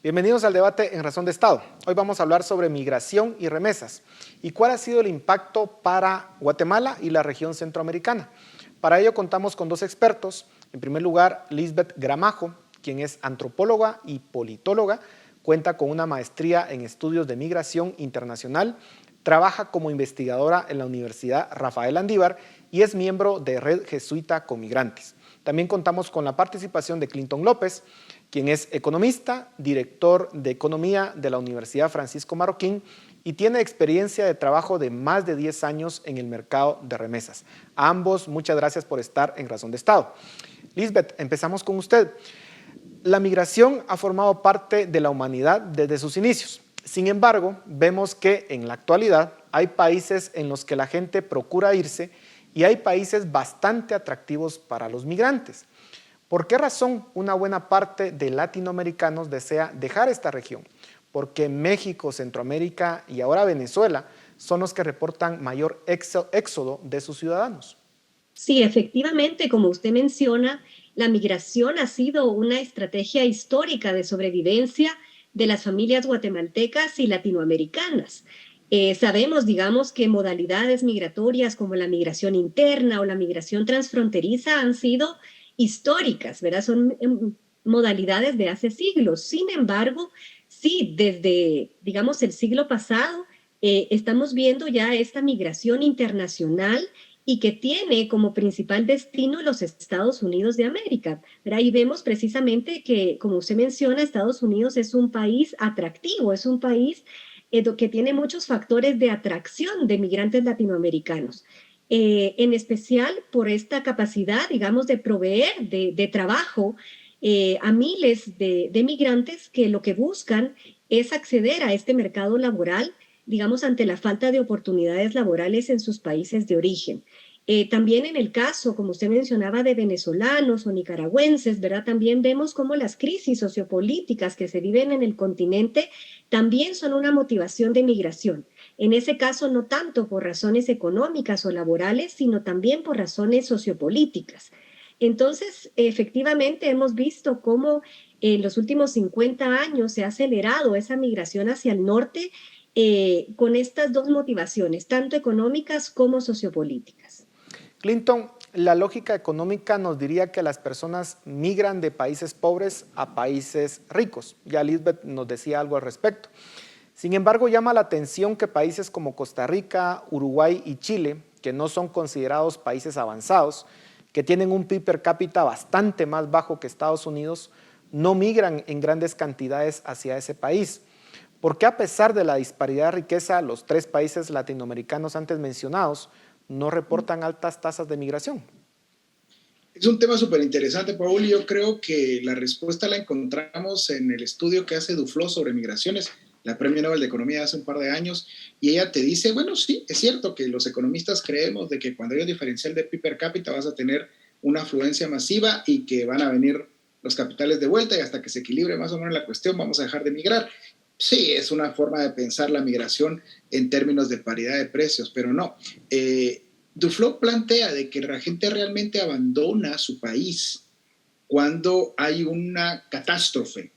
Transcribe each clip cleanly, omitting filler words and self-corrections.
Bienvenidos al debate en Razón de Estado. Hoy vamos a hablar sobre migración y remesas y cuál ha sido el impacto para Guatemala y la región centroamericana. Para ello contamos con dos expertos. En primer lugar, Lisbeth Gramajo, quien es antropóloga y politóloga, cuenta con una maestría en estudios de migración internacional, trabaja como investigadora en la Universidad Rafael Andívar y es miembro de Red Jesuita con Migrantes. También contamos con la participación de Clinton López, quien es economista, director de economía de la Universidad Francisco Marroquín y tiene experiencia de trabajo de más de 10 años en el mercado de remesas. A ambos, muchas gracias por estar en Razón de Estado. Lisbeth, empezamos con usted. La migración ha formado parte de la humanidad desde sus inicios. Sin embargo, vemos que en la actualidad hay países en los que la gente procura irse y hay países bastante atractivos para los migrantes. ¿Por qué razón una buena parte de latinoamericanos desea dejar esta región? Porque México, Centroamérica y ahora Venezuela son los que reportan mayor éxodo de sus ciudadanos. Sí, efectivamente, como usted menciona, la migración ha sido una estrategia histórica de sobrevivencia de las familias guatemaltecas y latinoamericanas. Sabemos, digamos, que modalidades migratorias como la migración interna o la migración transfronteriza han sido históricas, ¿verdad? Son modalidades de hace siglos. Sin embargo, sí, desde, digamos, el siglo pasado, estamos viendo ya esta migración internacional y que tiene como principal destino los Estados Unidos de América. Pero ahí vemos precisamente que, como usted menciona, Estados Unidos es un país atractivo, es un país que tiene muchos factores de atracción de migrantes latinoamericanos. En especial por esta capacidad, digamos, de proveer de trabajo a miles de migrantes que lo que buscan es acceder a este mercado laboral, digamos, ante la falta de oportunidades laborales en sus países de origen. También en el caso, como usted mencionaba, de venezolanos o nicaragüenses, ¿verdad? También vemos cómo las crisis sociopolíticas que se viven en el continente también son una motivación de migración. En ese caso, no tanto por razones económicas o laborales, sino también por razones sociopolíticas. Entonces, efectivamente, hemos visto cómo en los últimos 50 años se ha acelerado esa migración hacia el norte con estas dos motivaciones, tanto económicas como sociopolíticas. Clinton, la lógica económica nos diría que las personas migran de países pobres a países ricos. Ya Lisbeth nos decía algo al respecto. Sin embargo, llama la atención que países como Costa Rica, Uruguay y Chile, que no son considerados países avanzados, que tienen un PIB per cápita bastante más bajo que Estados Unidos, no migran en grandes cantidades hacia ese país. ¿Por qué a pesar de la disparidad de riqueza, los tres países latinoamericanos antes mencionados no reportan altas tasas de migración? Es un tema súper interesante, Paul, y yo creo que la respuesta la encontramos en el estudio que hace Duflo sobre migraciones, la Premio Nobel de Economía hace un par de años, y ella te dice, bueno, sí, es cierto que los economistas creemos de que cuando hay un diferencial de PIB per cápita vas a tener una afluencia masiva y que van a venir los capitales de vuelta y hasta que se equilibre más o menos la cuestión vamos a dejar de migrar. Sí, es una forma de pensar la migración en términos de paridad de precios, pero no. Duflo plantea de que la gente realmente abandona su país cuando hay una catástrofe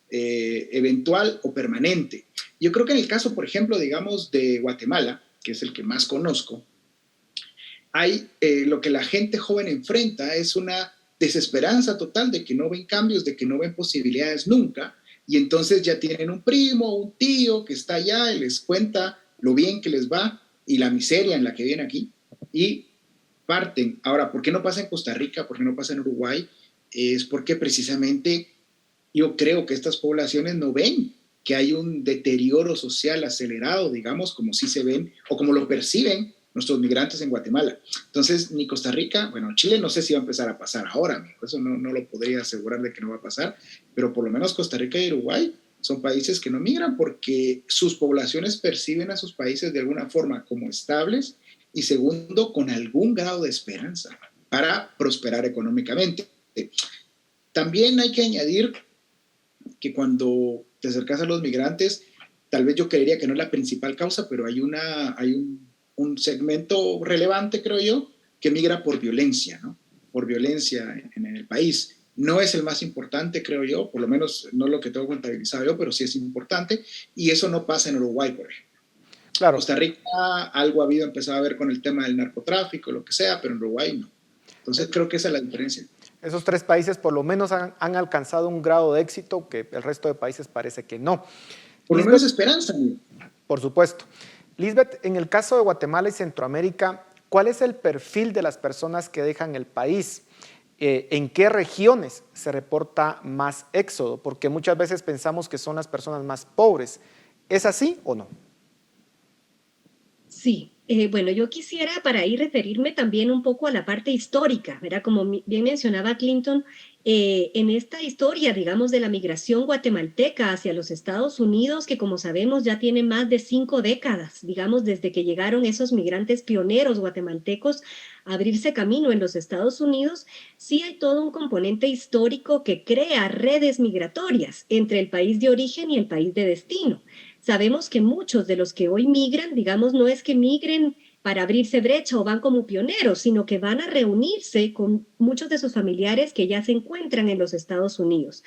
eventual o permanente. Yo creo que en el caso, por ejemplo, digamos, de Guatemala, que es el que más conozco, hay lo que la gente joven enfrenta es una desesperanza total de que no ven cambios, de que no ven posibilidades nunca, y entonces ya tienen un primo, un tío que está allá y les cuenta lo bien que les va y la miseria en la que viene aquí, y parten. Ahora, ¿por qué no pasa en Costa Rica? ¿Por qué no pasa en Uruguay? Es porque precisamente yo creo que estas poblaciones no ven que hay un deterioro social acelerado, digamos, como sí se ven o como lo perciben nuestros migrantes en Guatemala. Entonces, ni Costa Rica, bueno, Chile no sé si va a empezar a pasar ahora, amigo, eso no lo podría asegurar de que no va a pasar, pero por lo menos Costa Rica y Uruguay son países que no migran porque sus poblaciones perciben a sus países de alguna forma como estables y segundo, con algún grado de esperanza para prosperar económicamente. También hay que añadir que cuando te acercas a los migrantes, tal vez yo creería que no es la principal causa, pero hay un segmento relevante, creo yo, que migra por violencia, ¿no? Por violencia en el país. No es el más importante, creo yo, por lo menos no lo que tengo contabilizado yo, pero sí es importante, y eso no pasa en Uruguay, por ejemplo. Claro. Costa Rica algo ha habido, empezado a ver con el tema del narcotráfico, lo que sea, pero en Uruguay no. Entonces creo que esa es la diferencia. Esos 3 países por lo menos han alcanzado un grado de éxito que el resto de países parece que no. Por lo menos esperanza. Por supuesto. Lisbeth, en el caso de Guatemala y Centroamérica, ¿cuál es el perfil de las personas que dejan el país? ¿En qué regiones se reporta más éxodo? Porque muchas veces pensamos que son las personas más pobres. ¿Es así o no? Sí, bueno, yo quisiera para ahí referirme también un poco a la parte histórica, ¿verdad? Como bien mencionaba Clinton, en esta historia, digamos, de la migración guatemalteca hacia los Estados Unidos, que como sabemos ya tiene más de 5 décadas, digamos, desde que llegaron esos migrantes pioneros guatemaltecos a abrirse camino en los Estados Unidos, sí hay todo un componente histórico que crea redes migratorias entre el país de origen y el país de destino. Sabemos que muchos de los que hoy migran, digamos, no es que migren para abrirse brecha o van como pioneros, sino que van a reunirse con muchos de sus familiares que ya se encuentran en los Estados Unidos.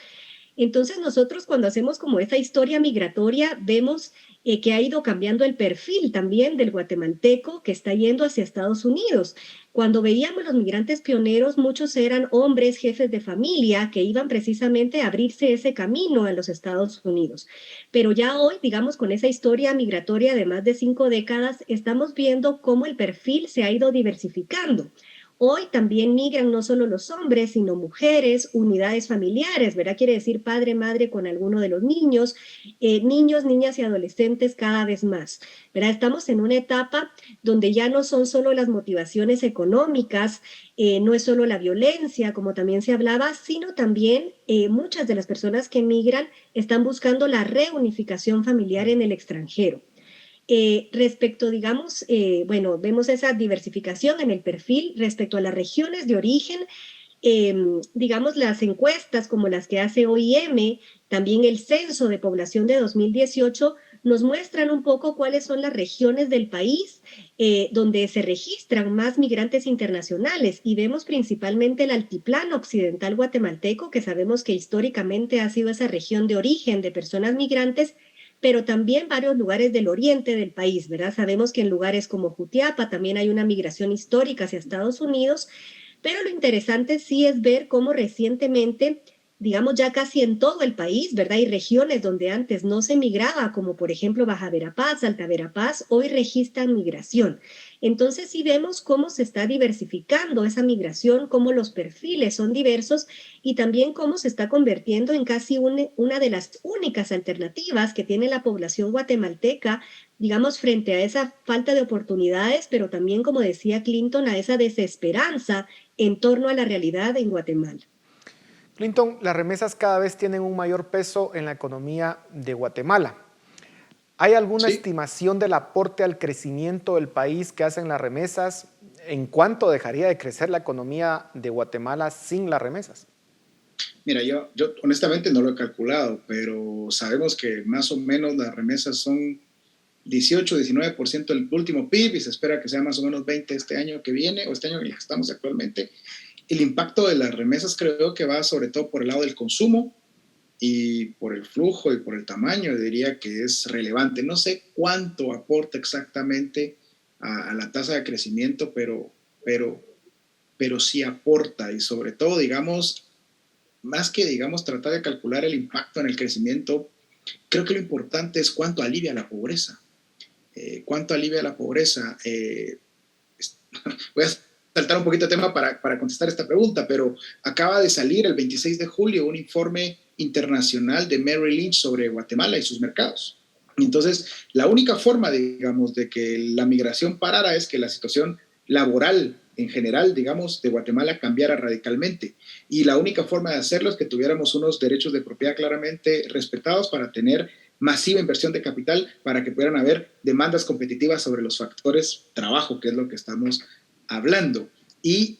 Entonces nosotros cuando hacemos como esta historia migratoria vemos que ha ido cambiando el perfil también del guatemalteco que está yendo hacia Estados Unidos. Cuando veíamos los migrantes pioneros, muchos eran hombres, jefes de familia, que iban precisamente a abrirse ese camino en los Estados Unidos. Pero ya hoy, digamos, con esa historia migratoria de más de 5 décadas, estamos viendo cómo el perfil se ha ido diversificando. Hoy también migran no solo los hombres, sino mujeres, unidades familiares, ¿verdad? Quiere decir padre, madre con alguno de los niños, niños, niñas y adolescentes cada vez más, ¿verdad? Estamos en una etapa donde ya no son solo las motivaciones económicas, no es solo la violencia, como también se hablaba, sino también muchas de las personas que migran están buscando la reunificación familiar en el extranjero. Respecto, digamos, bueno, vemos esa diversificación en el perfil respecto a las regiones de origen, digamos, las encuestas como las que hace OIM, también el censo de población de 2018, nos muestran un poco cuáles son las regiones del país donde se registran más migrantes internacionales y vemos principalmente el altiplano occidental guatemalteco, que sabemos que históricamente ha sido esa región de origen de personas migrantes, pero también varios lugares del oriente del país, ¿verdad? Sabemos que en lugares como Jutiapa también hay una migración histórica hacia Estados Unidos, pero lo interesante sí es ver cómo recientemente, digamos ya casi en todo el país, ¿verdad? Hay regiones donde antes no se migraba, como por ejemplo Baja Verapaz, Alta Verapaz, hoy registran migración. Entonces sí vemos cómo se está diversificando esa migración, cómo los perfiles son diversos y también cómo se está convirtiendo en casi una de las únicas alternativas que tiene la población guatemalteca, digamos, frente a esa falta de oportunidades, pero también, como decía Clinton, a esa desesperanza en torno a la realidad en Guatemala. Clinton, las remesas cada vez tienen un mayor peso en la economía de Guatemala. ¿Hay alguna Sí. estimación del aporte al crecimiento del país que hacen las remesas? ¿En cuánto dejaría de crecer la economía de Guatemala sin las remesas? Mira, yo honestamente no lo he calculado, pero sabemos que más o menos las remesas son 18-19% del último PIB y se espera que sea más o menos 20 este año que viene o este año en el que estamos actualmente. El impacto de las remesas creo que va sobre todo por el lado del consumo y por el flujo y por el tamaño, diría que es relevante. No sé cuánto aporta exactamente a la tasa de crecimiento, pero, pero sí aporta y sobre todo, digamos, más que, digamos, tratar de calcular el impacto en el crecimiento, creo que lo importante es cuánto alivia la pobreza. ¿Cuánto alivia la pobreza? Voy a saltar un poquito de tema para contestar esta pregunta, pero acaba de salir el 26 de julio un informe internacional de Merrill Lynch sobre Guatemala y sus mercados. Entonces, la única forma, digamos, de que la migración parara es que la situación laboral en general, digamos, de Guatemala cambiara radicalmente. Y la única forma de hacerlo es que tuviéramos unos derechos de propiedad claramente respetados para tener masiva inversión de capital, para que pudieran haber demandas competitivas sobre los factores trabajo, que es lo que estamos hablando. Y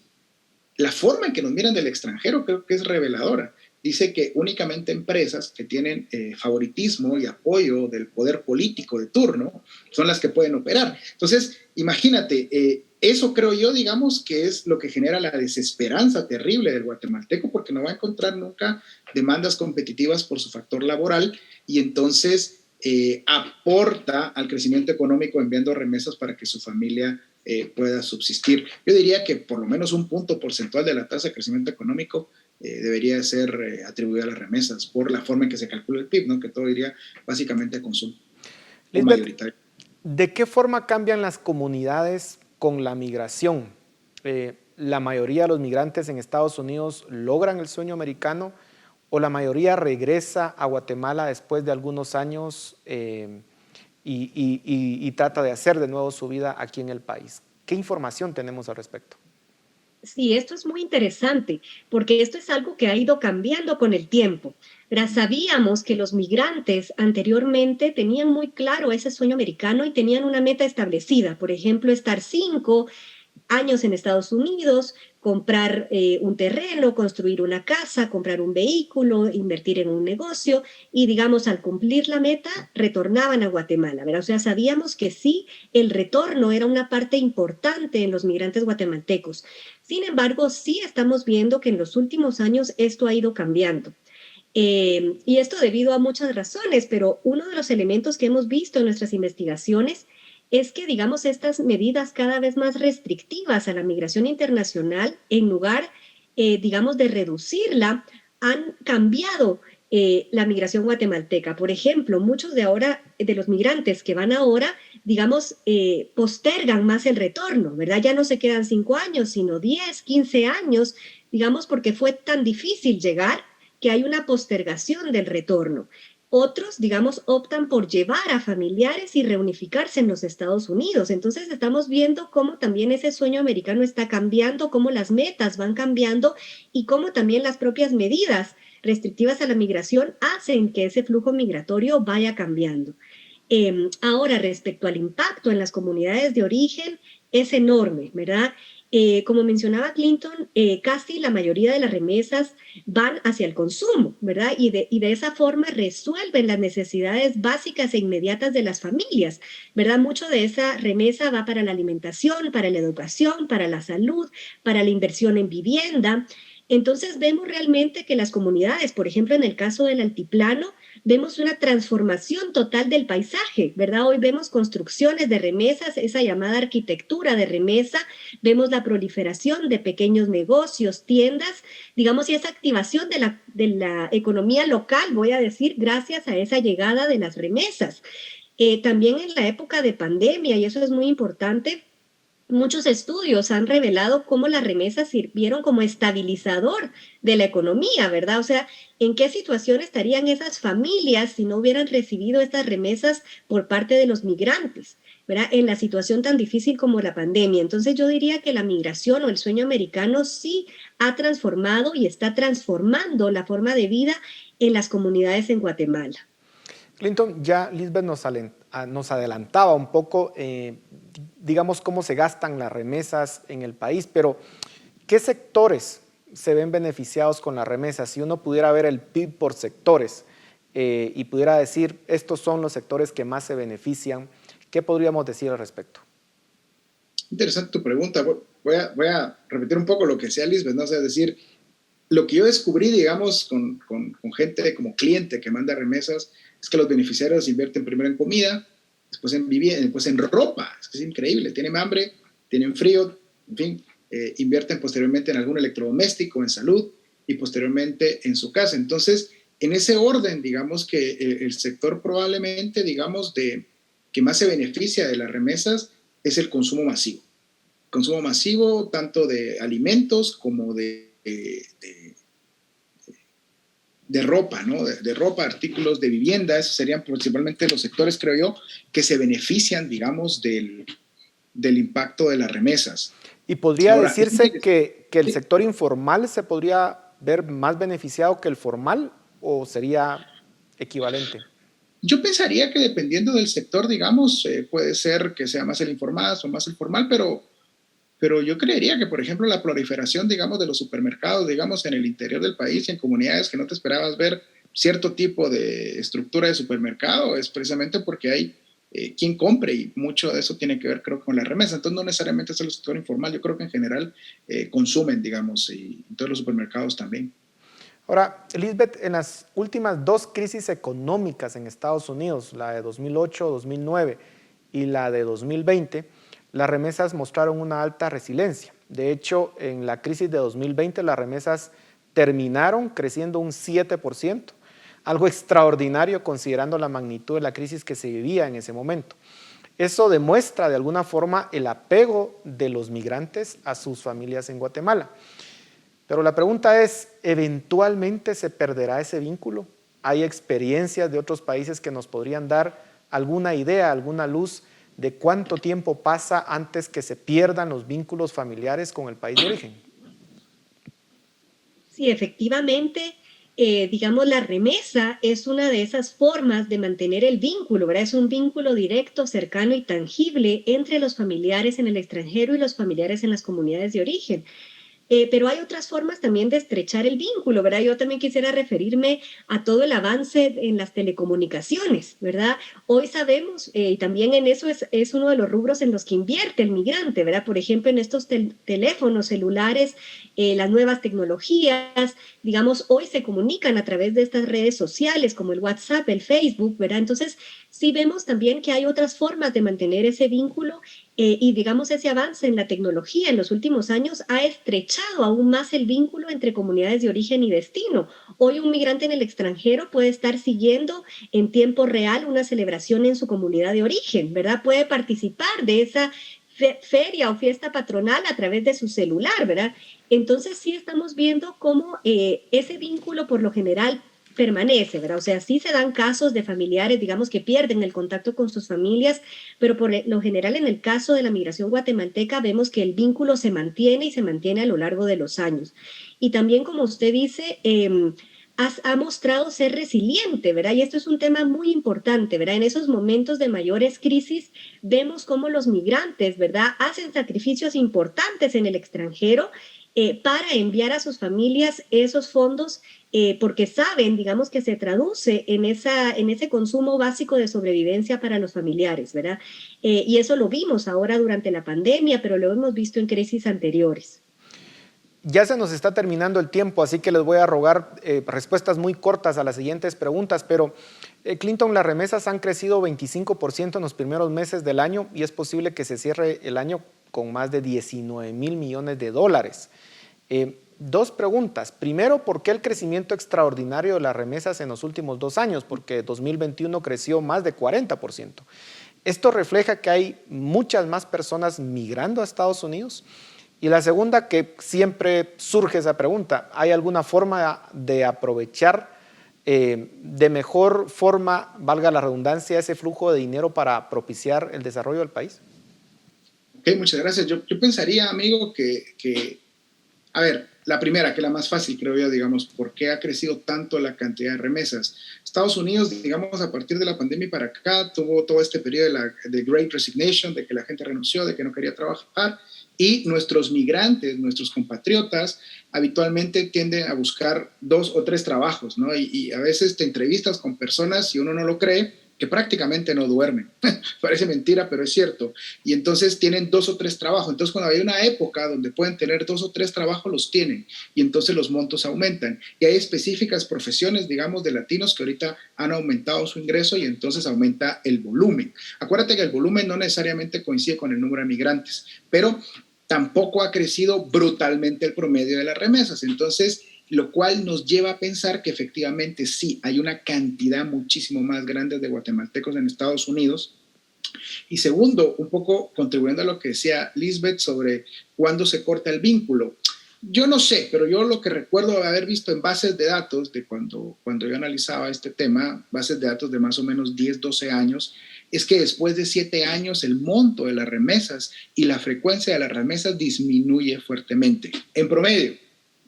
la forma en que nos miran del extranjero creo que es reveladora. Dice que únicamente empresas que tienen favoritismo y apoyo del poder político de turno son las que pueden operar. Entonces, imagínate, Eso creo yo, digamos, que es lo que genera la desesperanza terrible del guatemalteco, porque no va a encontrar nunca demandas competitivas por su factor laboral y entonces aporta al crecimiento económico enviando remesas para que su familia pueda subsistir. Yo diría que por lo menos un punto porcentual de la tasa de crecimiento económico debería ser atribuida a las remesas por la forma en que se calcula el PIB, ¿no? Que todo iría básicamente a consumo o mayoritario. ¿De qué forma cambian las comunidades con la migración? ¿La mayoría de los migrantes en Estados Unidos logran el sueño americano o la mayoría regresa a Guatemala después de algunos años y trata de hacer de nuevo su vida aquí en el país? ¿Qué información tenemos al respecto? Sí, esto es muy interesante porque esto es algo que ha ido cambiando con el tiempo. Sabíamos que los migrantes anteriormente tenían muy claro ese sueño americano y tenían una meta establecida, por ejemplo, estar 5 años en Estados Unidos, comprar un terreno, construir una casa, comprar un vehículo, invertir en un negocio y, digamos, al cumplir la meta, retornaban a Guatemala, ¿verdad? O sea, sabíamos que sí, el retorno era una parte importante en los migrantes guatemaltecos. Sin embargo, sí estamos viendo que en los últimos años esto ha ido cambiando. Y esto debido a muchas razones, pero uno de los elementos que hemos visto en nuestras investigaciones es que, digamos, estas medidas cada vez más restrictivas a la migración internacional, en lugar, digamos, de reducirla, han cambiado la migración guatemalteca. Por ejemplo, muchos de ahora, de los migrantes que van ahora, digamos, postergan más el retorno, ¿verdad? Ya no se quedan 5 años, sino 10, 15 años, digamos, porque fue tan difícil llegar que hay una postergación del retorno. Otros, digamos, optan por llevar a familiares y reunificarse en los Estados Unidos. Entonces estamos viendo cómo también ese sueño americano está cambiando, cómo las metas van cambiando y cómo también las propias medidas restrictivas a la migración hacen que ese flujo migratorio vaya cambiando. Ahora, respecto al impacto en las comunidades de origen, es enorme, ¿verdad? Como mencionaba Clinton, casi la mayoría de las remesas van hacia el consumo, ¿verdad? Y de esa forma resuelven las necesidades básicas e inmediatas de las familias, ¿verdad? Mucho de esa remesa va para la alimentación, para la educación, para la salud, para la inversión en vivienda. Entonces vemos realmente que las comunidades, por ejemplo, en el caso del altiplano, vemos una transformación total del paisaje, ¿verdad? Hoy vemos construcciones de remesas, esa llamada arquitectura de remesa, vemos la proliferación de pequeños negocios, tiendas, digamos, y esa activación de la economía local, voy a decir, gracias a esa llegada de las remesas. También en la época de pandemia, y eso es muy importante, muchos estudios han revelado cómo las remesas sirvieron como estabilizador de la economía, ¿verdad? O sea, ¿en qué situación estarían esas familias si no hubieran recibido estas remesas por parte de los migrantes, ¿verdad? En la situación tan difícil como la pandemia. Entonces yo diría que la migración o el sueño americano sí ha transformado y está transformando la forma de vida en las comunidades en Guatemala. Clinton, ya Lisbeth nos adelantaba un poco, digamos, cómo se gastan las remesas en el país, pero ¿qué sectores se ven beneficiados con las remesas? Si uno pudiera ver el PIB por sectores y pudiera decir, estos son los sectores que más se benefician, ¿qué podríamos decir al respecto? Interesante tu pregunta. Voy a repetir un poco lo que decía Lisbeth, ¿no? O sea, decir, lo que yo descubrí, digamos, con gente como cliente que manda remesas, es que los beneficiarios invierten primero en comida, después en vivienda, después en ropa. Es que es increíble. Tienen hambre, tienen frío, en fin, invierten posteriormente en algún electrodoméstico, en salud y posteriormente en su casa. Entonces, en ese orden, digamos que el sector probablemente, digamos, que más se beneficia de las remesas es el consumo masivo. Consumo masivo tanto de alimentos como de ropa, ¿no? De ropa, artículos de vivienda, esos serían principalmente los sectores, creo yo, que se benefician, digamos, del impacto de las remesas. ¿Y podría Ahora, decirse que el sector informal se podría ver más beneficiado que el formal o sería equivalente? yo pensaría que dependiendo del sector, digamos, puede ser que sea más el informal o más el formal, pero yo creería que, por ejemplo, la proliferación, digamos, de los supermercados, digamos, en el interior del país y en comunidades que no te esperabas ver cierto tipo de estructura de supermercado, es precisamente porque hay quién compre, y mucho de eso tiene que ver, creo, con la remesa. Entonces, no necesariamente es el sector informal, yo creo que en general consumen, digamos, y en todos los supermercados también. Ahora, Lisbeth, en las últimas dos crisis económicas en Estados Unidos, la de 2008, 2009 y la de 2020, las remesas mostraron una alta resiliencia. De hecho, en la crisis de 2020 las remesas terminaron creciendo un 7%, algo extraordinario considerando la magnitud de la crisis que se vivía en ese momento. Eso demuestra de alguna forma el apego de los migrantes a sus familias en Guatemala. Pero la pregunta es, ¿eventualmente se perderá ese vínculo? ¿Hay experiencias de otros países que nos podrían dar alguna idea, alguna luz de cuánto tiempo pasa antes que se pierdan los vínculos familiares con el país de origen? Sí, efectivamente, digamos, la remesa es una de esas formas de mantener el vínculo, ¿verdad? Es un vínculo directo, cercano y tangible entre los familiares en el extranjero y los familiares en las comunidades de origen. Pero hay otras formas también de estrechar el vínculo, ¿verdad? Yo también quisiera referirme a todo el avance en las telecomunicaciones, ¿verdad? Hoy sabemos, y también en eso es uno de los rubros en los que invierte el migrante, ¿verdad? Por ejemplo, en estos teléfonos celulares, las nuevas tecnologías, digamos, hoy se comunican a través de estas redes sociales como el WhatsApp, el Facebook, ¿verdad? Entonces, sí vemos también que hay otras formas de mantener ese vínculo y digamos ese avance en la tecnología en los últimos años ha estrechado aún más el vínculo entre comunidades de origen y destino. Hoy un migrante en el extranjero puede estar siguiendo en tiempo real una celebración en su comunidad de origen, ¿verdad? Puede participar de esa feria o fiesta patronal a través de su celular, ¿verdad? Entonces sí estamos viendo cómo ese vínculo por lo general permanece, ¿verdad? O sea, sí se dan casos de familiares, digamos, que pierden el contacto con sus familias, pero por lo general en el caso de la migración guatemalteca vemos que el vínculo se mantiene y se mantiene a lo largo de los años. Y también, como usted dice, ha mostrado ser resiliente, ¿verdad? Y esto es un tema muy importante, ¿verdad? En esos momentos de mayores crisis vemos cómo los migrantes, ¿verdad? Hacen sacrificios importantes en el extranjero para enviar a sus familias esos fondos porque saben, digamos, que se traduce en ese consumo básico de sobrevivencia para los familiares, ¿verdad? Y eso lo vimos ahora durante la pandemia, pero lo hemos visto en crisis anteriores. Ya se nos está terminando el tiempo, así que les voy a rogar respuestas muy cortas a las siguientes preguntas, pero Clinton, las remesas han crecido 25% en los primeros meses del año y es posible que se cierre el año con más de 19,000 millones de dólares. Dos preguntas. Primero, ¿por qué el crecimiento extraordinario de las remesas en los últimos 2 años? Porque 2021 creció más de 40%. ¿Esto refleja que hay muchas más personas migrando a Estados Unidos? Y la segunda, que siempre surge esa pregunta, ¿hay alguna forma de aprovechar de mejor forma, valga la redundancia, ese flujo de dinero para propiciar el desarrollo del país? Ok, muchas gracias. Yo pensaría, amigo, a ver, la primera, que es la más fácil, creo yo, digamos, ¿por qué ha crecido tanto la cantidad de remesas? Estados Unidos, digamos, a partir de la pandemia para acá, tuvo todo este periodo de Great Resignation, de que la gente renunció, de que no quería trabajar, y nuestros migrantes, nuestros compatriotas, habitualmente tienden a buscar 2 o 3 trabajos, ¿no? Y a veces te entrevistas con personas, y uno no lo cree, que prácticamente no duermen. Parece mentira, pero es cierto. Y entonces tienen 2 o 3 trabajos. Entonces, cuando hay una época donde pueden tener 2 o 3 trabajos, los tienen. Y entonces los montos aumentan. Y hay específicas profesiones, digamos, de latinos que ahorita han aumentado su ingreso y entonces aumenta el volumen. Acuérdate que el volumen no necesariamente coincide con el número de migrantes, pero tampoco ha crecido brutalmente el promedio de las remesas. Entonces, lo cual nos lleva a pensar que efectivamente sí, hay una cantidad muchísimo más grande de guatemaltecos en Estados Unidos. Y segundo, un poco contribuyendo a lo que decía Lisbeth sobre cuándo se corta el vínculo. Yo no sé, pero yo lo que recuerdo haber visto en bases de datos de cuando yo analizaba este tema, bases de datos de más o menos 10, 12 años, es que después de 7 años el monto de las remesas y la frecuencia de las remesas disminuye fuertemente, en promedio.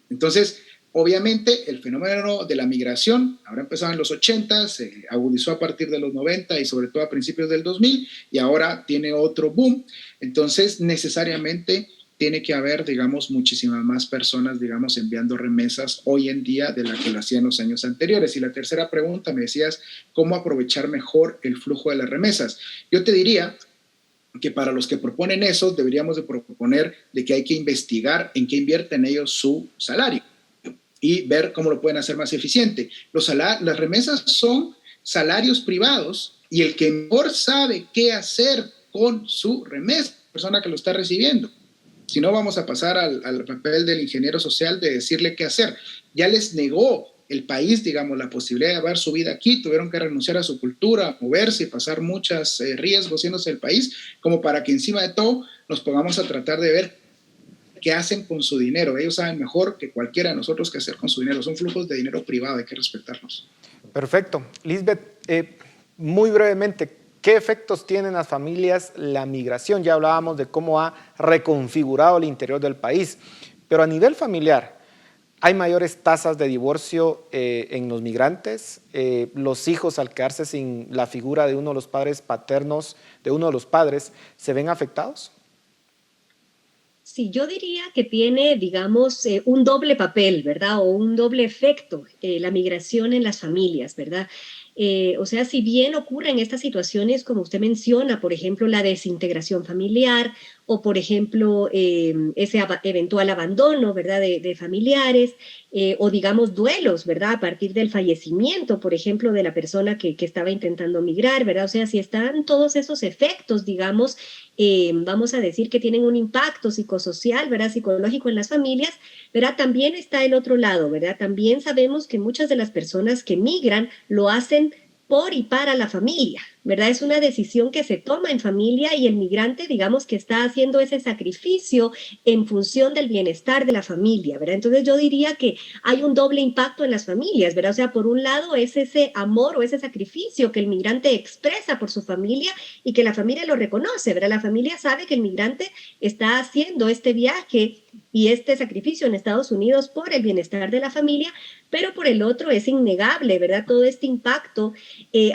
Entonces, obviamente, el fenómeno de la migración habrá empezado en los 80, se agudizó a partir de los 90 y sobre todo a principios del 2000 y ahora tiene otro boom. Entonces, necesariamente tiene que haber, digamos, muchísimas más personas, digamos, enviando remesas hoy en día de la que lo hacían los años anteriores. Y la tercera pregunta, me decías, ¿cómo aprovechar mejor el flujo de las remesas? Yo te diría que para los que proponen eso, deberíamos de proponer de que hay que investigar en qué invierten ellos su salario y ver cómo lo pueden hacer más eficiente. Las remesas son salarios privados y el que mejor sabe qué hacer con su remesa, la persona que lo está recibiendo. Si no, vamos a pasar al papel del ingeniero social de decirle qué hacer. Ya les negó el país, digamos, la posibilidad de llevar su vida aquí, tuvieron que renunciar a su cultura, moverse y pasar muchos riesgos yéndose del país, como para que encima de todo nos pongamos a tratar de ver qué hacen con su dinero. Ellos saben mejor que cualquiera de nosotros qué hacer con su dinero. Son flujos de dinero privado, hay que respetarlos. Perfecto. Lisbeth, muy brevemente, ¿qué efectos tiene en las familias la migración? Ya hablábamos de cómo ha reconfigurado el interior del país, pero a nivel familiar, ¿hay mayores tasas de divorcio en los migrantes? ¿Los hijos, al quedarse sin la figura de uno de los padres paternos, de uno de los padres, se ven afectados? Sí, yo diría que tiene, digamos, un doble papel, ¿verdad? O un doble efecto, la migración en las familias, ¿verdad? O sea, si bien ocurren estas situaciones, como usted menciona, por ejemplo, la desintegración familiar o, por ejemplo, ese eventual abandono, ¿verdad?, de familiares o, digamos, duelos, ¿verdad?, a partir del fallecimiento, por ejemplo, de la persona que estaba intentando migrar, ¿verdad? O sea, si están todos esos efectos, digamos, vamos a decir que tienen un impacto psicosocial, ¿verdad?, psicológico en las familias, ¿verdad? También está el otro lado, ¿verdad? También sabemos que muchas de las personas que migran lo hacen por y para la familia, ¿verdad? Es una decisión que se toma en familia y el migrante, digamos, que está haciendo ese sacrificio en función del bienestar de la familia, ¿verdad? Entonces yo diría que hay un doble impacto en las familias, ¿verdad? O sea, por un lado es ese amor o ese sacrificio que el migrante expresa por su familia y que la familia lo reconoce, ¿verdad? La familia sabe que el migrante está haciendo este viaje y este sacrificio en Estados Unidos por el bienestar de la familia, pero por el otro es innegable, ¿verdad? Todo este impacto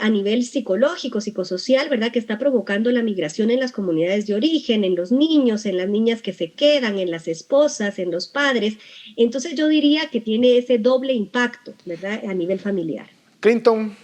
a nivel psicológico, psicosocial, ¿verdad? Que está provocando la migración en las comunidades de origen, en los niños, en las niñas que se quedan, en las esposas, en los padres. Entonces yo diría que tiene ese doble impacto, ¿verdad? A nivel familiar. Clinton,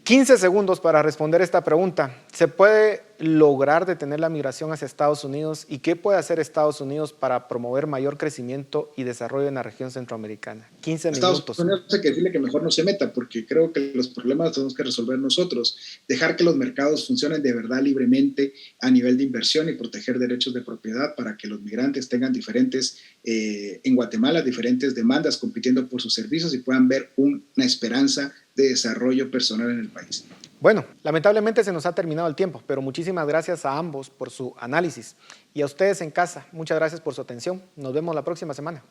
15 segundos para responder esta pregunta. ¿Se puede lograr detener la migración hacia Estados Unidos? ¿Y qué puede hacer Estados Unidos para promover mayor crecimiento y desarrollo en la región centroamericana? 15 minutos. Estados Unidos hay que decirle que mejor no se meta, porque creo que los problemas los tenemos que resolver nosotros. Dejar que los mercados funcionen de verdad libremente a nivel de inversión y proteger derechos de propiedad para que los migrantes tengan diferentes, en Guatemala, diferentes demandas compitiendo por sus servicios y puedan ver una esperanza de desarrollo personal en el país. Bueno, lamentablemente se nos ha terminado el tiempo, pero muchísimas gracias a ambos por su análisis. Y a ustedes en casa, muchas gracias por su atención. Nos vemos la próxima semana.